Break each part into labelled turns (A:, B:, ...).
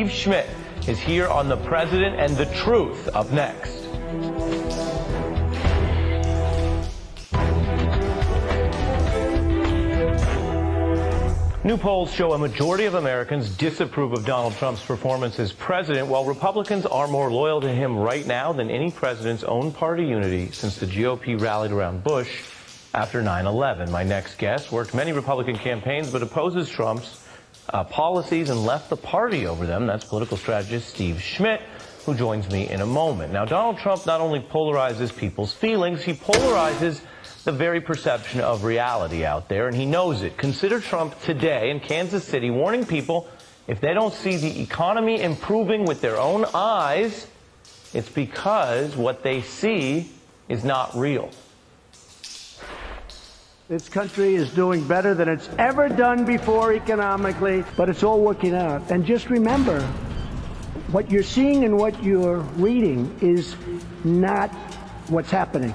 A: Steve Schmidt is here on The President and the Truth. Up next. New polls show a majority of Americans disapprove of Donald Trump's performance as president, while Republicans are more loyal to him right now than any president's own party unity since the GOP rallied around Bush after 9/11. My next guest worked many Republican campaigns but opposes Trump's policies and left the party over them. That's political strategist Steve Schmidt, who joins me in a moment. Now, Donald Trump not only polarizes people's feelings, he polarizes the very perception of reality out there, and he knows it. Consider Trump today in Kansas City warning people if they don't see the economy improving with their own eyes, it's because what they see is not real.
B: This country is doing better than it's ever done before economically, but it's all working out. And just remember, what you're seeing and what you're reading is not what's happening.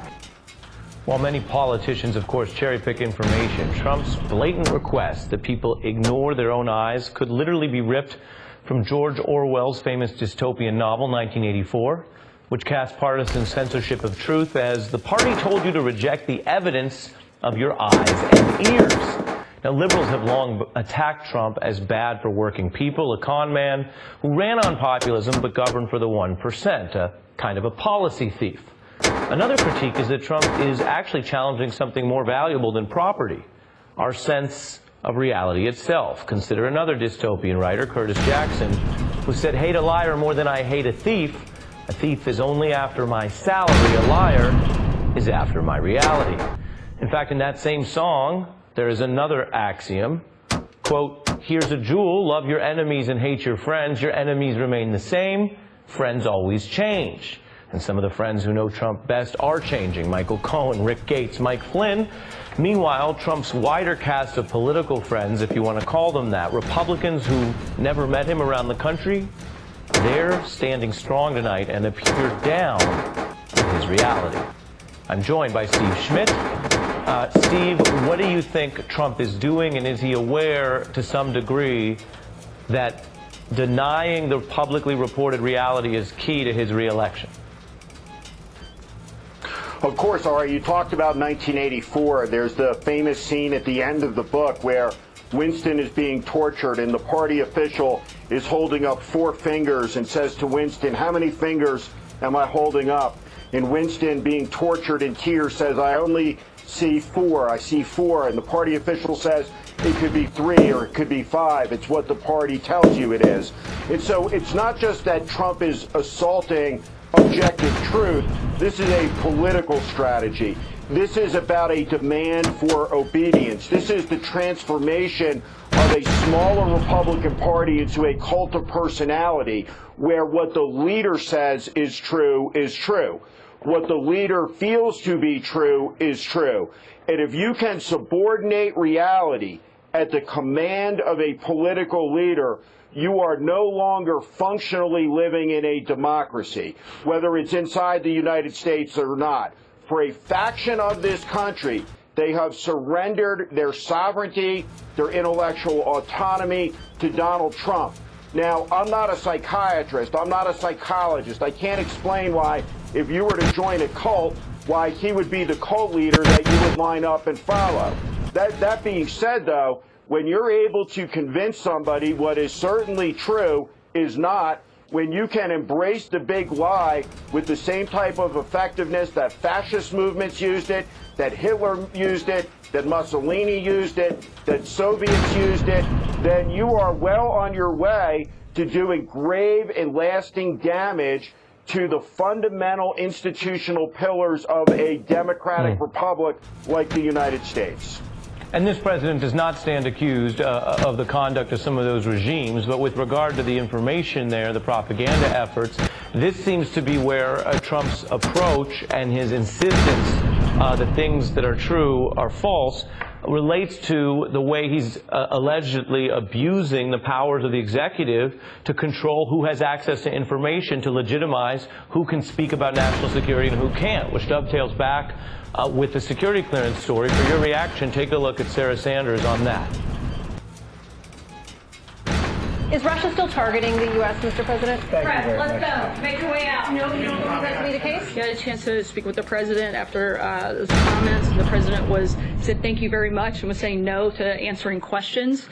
A: While many politicians, of course, cherry-pick information, Trump's blatant request that people ignore their own eyes could literally be ripped from George Orwell's famous dystopian novel, 1984, which cast partisan censorship of truth as the party told you to reject the evidence of your eyes and ears. Now, liberals have long attacked Trump as bad for working people, a con man who ran on populism but governed for the 1%, a kind of a policy thief. Another critique is that Trump is actually challenging something more valuable than property, our sense of reality itself. Consider another dystopian writer, Curtis Jackson, who said, "Hate a liar more than I hate a thief. A thief is only after my salary. A liar is after my reality." In fact, in that same song, there is another axiom, quote, "Here's a jewel, love your enemies and hate your friends. Your enemies remain the same, friends always change." And some of the friends who know Trump best are changing. Michael Cohen, Rick Gates, Mike Flynn. Meanwhile, Trump's wider cast of political friends, if you want to call them that, Republicans who never met him around the country, they're standing strong tonight and appear down with his reality. I'm joined by Steve Schmidt. Steve, what do you think Trump is doing, and is he aware to some degree that denying the publicly reported reality is key to his reelection?
C: Of course, Ari, you talked about 1984. There's the famous scene at the end of the book where Winston is being tortured and the party official is holding up 4 fingers and says to Winston, "How many fingers am I holding up?" And Winston, being tortured in tears, says, "I only see 4. I see 4." And the party official says, "It could be 3 or it could be 5. It's what the party tells you it is." And so it's not just that Trump is assaulting objective truth. This is a political strategy. This is about a demand for obedience. This is the transformation of a smaller Republican Party into a cult of personality, where what the leader says is true is true. What the leader feels to be true is true. And if you can subordinate reality at the command of a political leader, you are no longer functionally living in a democracy, whether it's inside the United States or not. For a faction of this country, they have surrendered their sovereignty, their intellectual autonomy to Donald Trump. Now, I'm not a psychiatrist. I'm not a psychologist. I can't explain why, if you were to join a cult, why he would be the cult leader that you would line up and follow. That being said, though, when you're able to convince somebody what is certainly true is not, when you can embrace the big lie with the same type of effectiveness that fascist movements used it, that Hitler used it, that Mussolini used it, that Soviets used it, then you are well on your way to doing grave and lasting damage to the fundamental institutional pillars of a democratic republic like the United States.
A: And this president does not stand accused of the conduct of some of those regimes, but with regard to the information there, the propaganda efforts, this seems to be where Trump's approach and his insistence that things that are true are false relates to the way he's allegedly abusing the powers of the executive to control who has access to information, to legitimize who can speak about national security and who can't, which dovetails back with the security clearance story. For your reaction, take a look at Sarah Sanders on that.
D: Is Russia still targeting the U.S., Mr. President?
E: Fred, let's go. Make your way out.
D: No, you don't believe that to be the case?
F: I had a chance to speak with the president after those comments, and the president said thank you very much and was saying no to answering questions.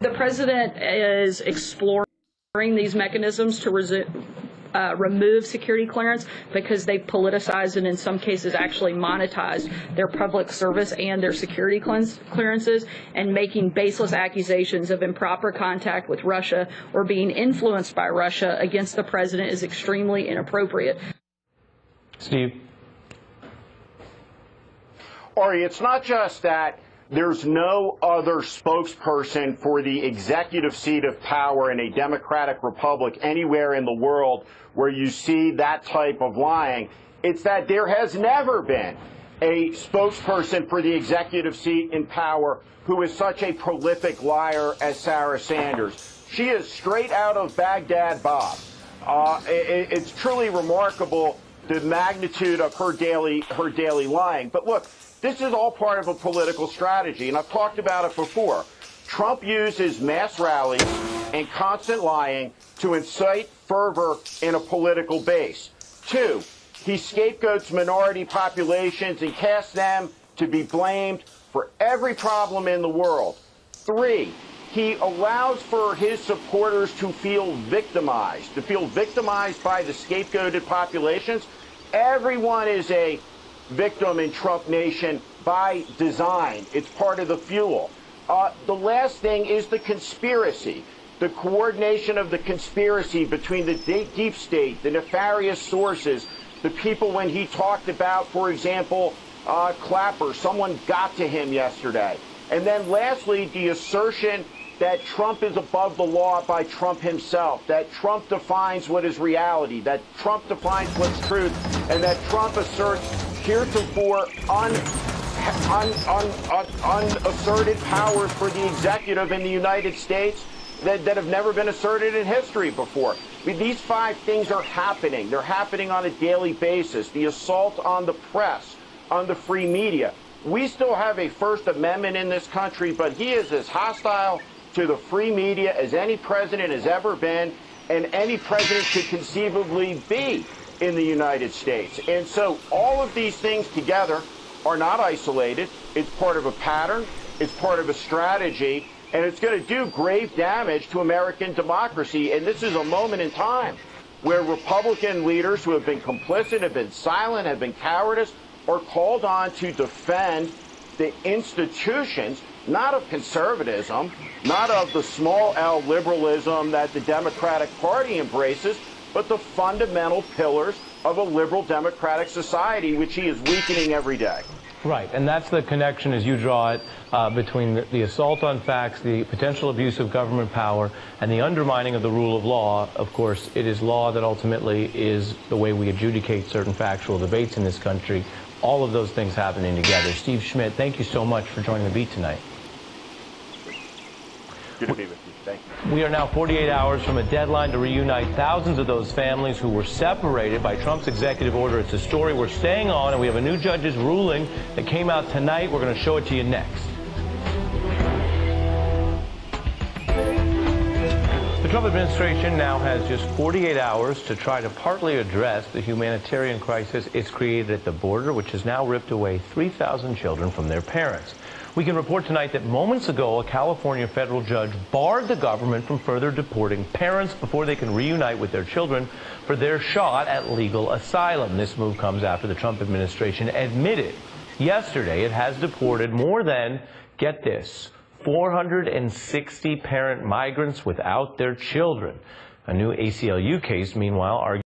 F: The president is exploring these mechanisms to remove security clearance because they've politicized and in some cases actually monetized their public service and their security clearances, and making baseless accusations of improper contact with Russia or being influenced by Russia against the president is extremely inappropriate.
A: Steve?
C: Ari, it's not just that there's no other spokesperson for the executive seat of power in a democratic republic anywhere in the world where you see that type of lying. It's that there has never been a spokesperson for the executive seat in power who is such a prolific liar as Sarah Sanders. She is straight out of Baghdad Bob. It's truly remarkable the magnitude of her daily lying. But look, this is all part of a political strategy, and I've talked about it before. Trump uses mass rallies and constant lying to incite fervor in a political base. 2, he scapegoats minority populations and casts them to be blamed for every problem in the world. 3, he allows for his supporters to feel victimized by the scapegoated populations. Everyone is a victim in Trump Nation by design. It's part of the fuel. The last thing is the conspiracy, the coordination of the conspiracy between the deep state, the nefarious sources, the people when he talked about, for example, Clapper, someone got to him yesterday. And then lastly, the assertion that Trump is above the law by Trump himself, that Trump defines what is reality, that Trump defines what's truth, and that Trump asserts heretofore unasserted powers for the executive in the United States that have never been asserted in history before. I mean, these 5 things are happening. They're happening on a daily basis. The assault on the press, on the free media. We still have a First Amendment in this country, but he is as hostile to the free media as any president has ever been, and any president could conceivably be in the United States. And so all of these things together are not isolated. It's part of a pattern. It's part of a strategy. And it's going to do grave damage to American democracy. And this is a moment in time where Republican leaders who have been complicit, have been silent, have been cowardice, are called on to defend the institutions, not of conservatism, not of the small L liberalism that the Democratic Party embraces, but the fundamental pillars of a liberal democratic society, which he is weakening every day.
A: Right, and that's the connection as you draw it between the assault on facts, the potential abuse of government power, and the undermining of the rule of law. Of course, it is law that ultimately is the way we adjudicate certain factual debates in this country. All of those things happening together. Steve Schmidt, thank you so much for joining the beat tonight.
C: Good to be with you. Thank you.
A: We are now 48 hours from a deadline to reunite thousands of those families who were separated by Trump's executive order. It's a story we're staying on, and we have a new judge's ruling that came out tonight. We're going to show it to you next. The Trump administration now has just 48 hours to try to partly address the humanitarian crisis it's created at the border, which has now ripped away 3,000 children from their parents. We can report tonight that moments ago, a California federal judge barred the government from further deporting parents before they can reunite with their children for their shot at legal asylum. This move comes after the Trump administration admitted yesterday it has deported more than, get this, 460 parent migrants without their children. A new ACLU case, meanwhile, argues